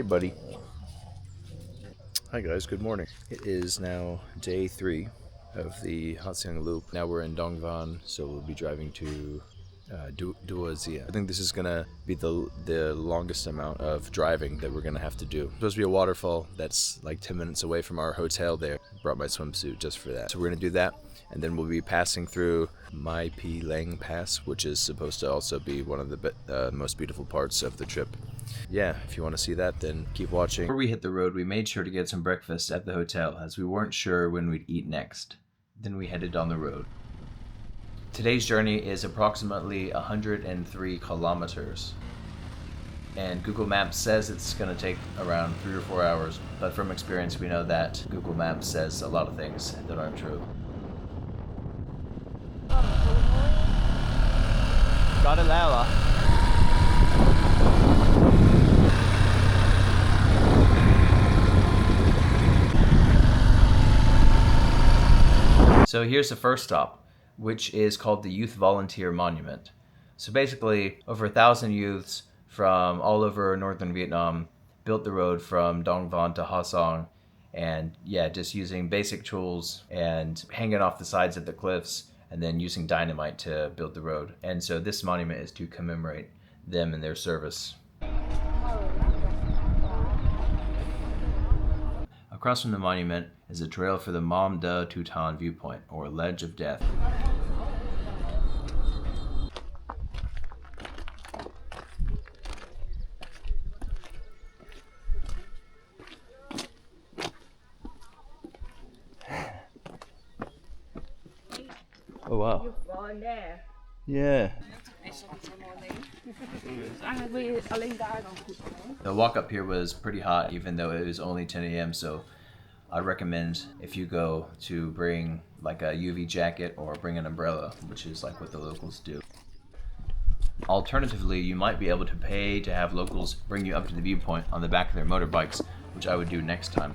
Hey, buddy. Hi, guys. Good morning. It is now day 3 of the Ha Giang Loop. Now we're in Dongvan, so we'll be driving to Dua Gia. I think this is gonna be the longest amount of driving that we're gonna have to do. It's supposed to be a waterfall that's like 10 minutes away from our hotel there. Brought my swimsuit just for that. So we're gonna do that, and then we'll be passing through Mai Pi Lang Pass, which is supposed to also be one of the most beautiful parts of the trip. Yeah, if you want to see that, then keep watching. Before we hit the road, we made sure to get some breakfast at the hotel, as we weren't sure when we'd eat next. Then we headed on the road. Today's journey is approximately 103 kilometers. And Google Maps says it's going to take around 3 or 4 hours, but from experience we know that Google Maps says a lot of things that aren't true. Got it, Layla. So here's the first stop, which is called the Youth Volunteer Monument. So basically, over 1,000 youths from all over northern Vietnam built the road from Dong Van to Ha Giang, and yeah, just using basic tools and hanging off the sides of the cliffs and then using dynamite to build the road. And so this monument is to commemorate them and their service. Across from the monument is a trail for the Mom De Tutan viewpoint, or Ledge of Death. Oh wow. Yeah. The walk up here was pretty hot, even though it was only 10 a.m. So I recommend, if you go, to bring like a UV jacket or bring an umbrella, which is like what the locals do. Alternatively, you might be able to pay to have locals bring you up to the viewpoint on the back of their motorbikes, which I would do next time.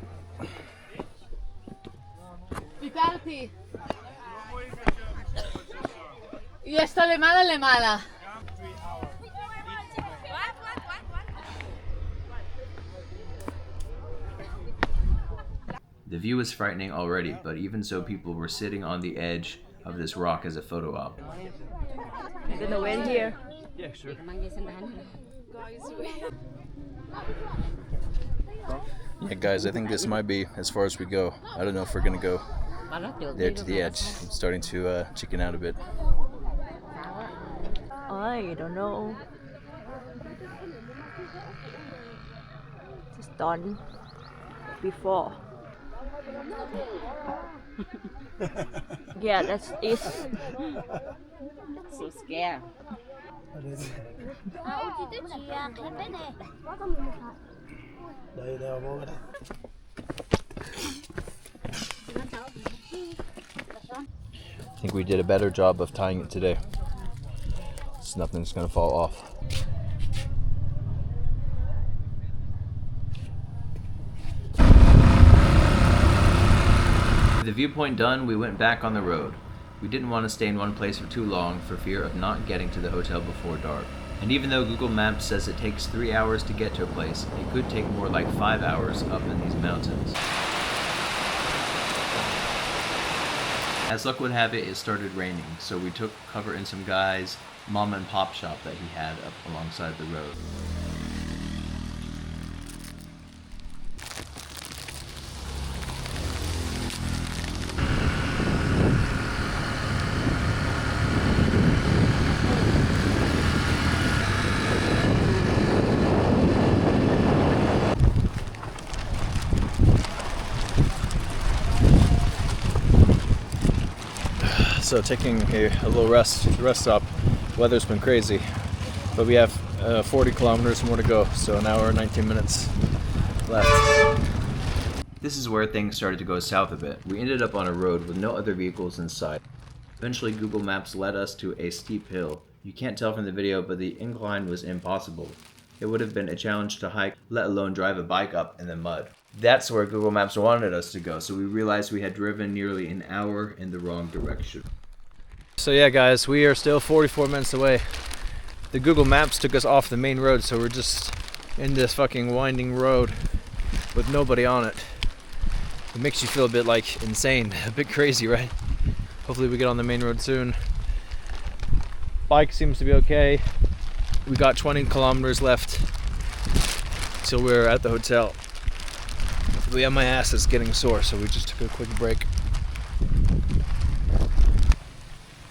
The view was frightening already, but even so, people were sitting on the edge of this rock as a photo op. I'm gonna wait here. Yeah, sure. Yeah, guys, I think this might be as far as we go. I don't know if we're gonna go there to the edge. I'm starting to chicken out a bit. I don't know. Just done before. Yeah, that's it. So scared. I think we did a better job of tying it today. So nothing's gonna fall off. With the viewpoint done, we went back on the road. We didn't want to stay in one place for too long for fear of not getting to the hotel before dark. And even though Google Maps says it takes 3 hours to get to a place, it could take more like 5 hours up in these mountains. As luck would have it, it started raining, so we took cover in some guy's mom and pop shop that he had up alongside the road. So taking a little rest stop. Weather's been crazy, but we have 40 kilometers more to go, so an hour and 19 minutes left. This is where things started to go south a bit. We ended up on a road with no other vehicles in sight. Eventually Google Maps led us to a steep hill. You can't tell from the video, but the incline was impossible. It would have been a challenge to hike, let alone drive a bike up in the mud. That's where Google Maps wanted us to go, so we realized we had driven nearly an hour in the wrong direction. So yeah, guys, we are still 44 minutes away. The Google Maps took us off the main road, so we're just in this fucking winding road with nobody on it. It makes you feel a bit like insane, a bit crazy, right? Hopefully we get on the main road soon. Bike seems to be okay. We got 20 kilometers left till we're at the hotel. But yeah, my ass is getting sore, so we just took a quick break.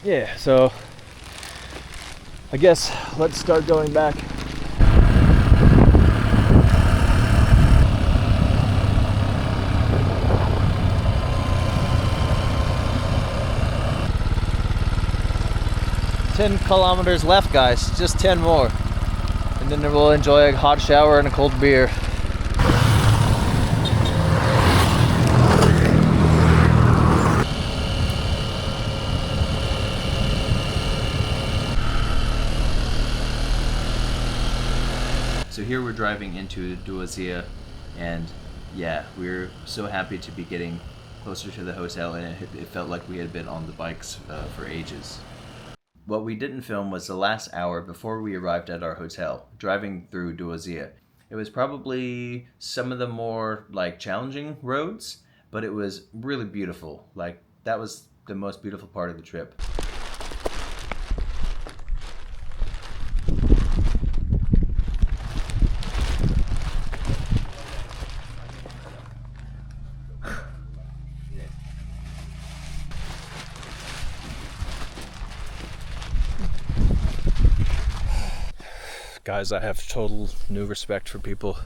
Yeah, so I guess let's start going back. "10 kilometers left, guys. Just 10 more. And then we'll enjoy a hot shower and a cold beer." So here we're driving into Dua Gia, and yeah, we're so happy to be getting closer to the hotel, and it felt like we had been on the bikes for ages. What we didn't film was the last hour before we arrived at our hotel, driving through Dua Gia. It was probably some of the more like challenging roads, but it was really beautiful. Like, that was the most beautiful part of the trip. Guys, I have total new respect for people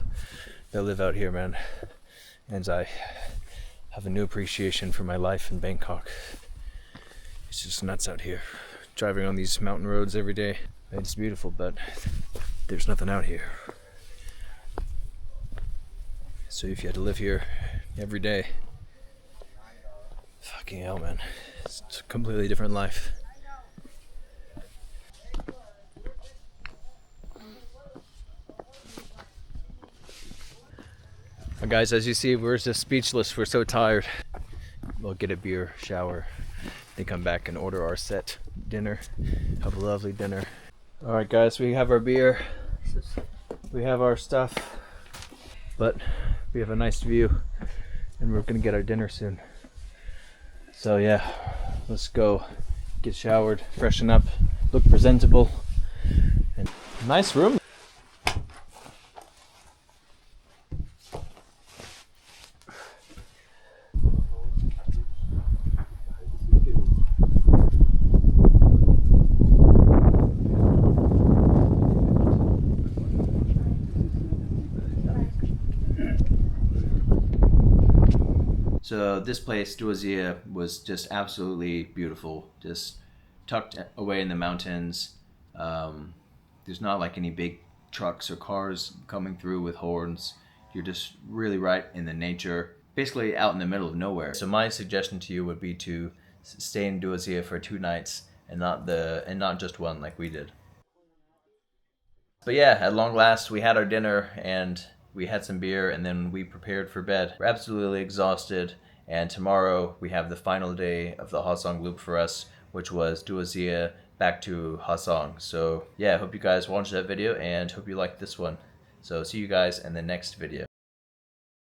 that live out here, man. And I have a new appreciation for my life in Bangkok. It's just nuts out here. Driving on these mountain roads every day. It's beautiful, but there's nothing out here. So if you had to live here every day, fucking hell, man. It's a completely different life. Guys, as you see, we're just speechless. We're so tired. We'll get a beer, shower, then come back and order our set dinner. Have a lovely dinner. All right, guys, we have our beer. We have our stuff, but we have a nice view, and we're gonna get our dinner soon. So yeah, let's go get showered, freshen up, look presentable, and nice room. So this place, Dua Gia, was just absolutely beautiful. Just tucked away in the mountains. There's not like any big trucks or cars coming through with horns. You're just really right in the nature, basically out in the middle of nowhere. So my suggestion to you would be to stay in Dua Gia for 2 nights and not just one like we did. But yeah, at long last, we had our dinner and we had some beer, and then we prepared for bed. We're absolutely exhausted, and tomorrow we have the final day of the Ha Giang Loop for us, which was Dua Gia back to Ha Giang. So yeah, I hope you guys watched that video and hope you liked this one. So see you guys in the next video.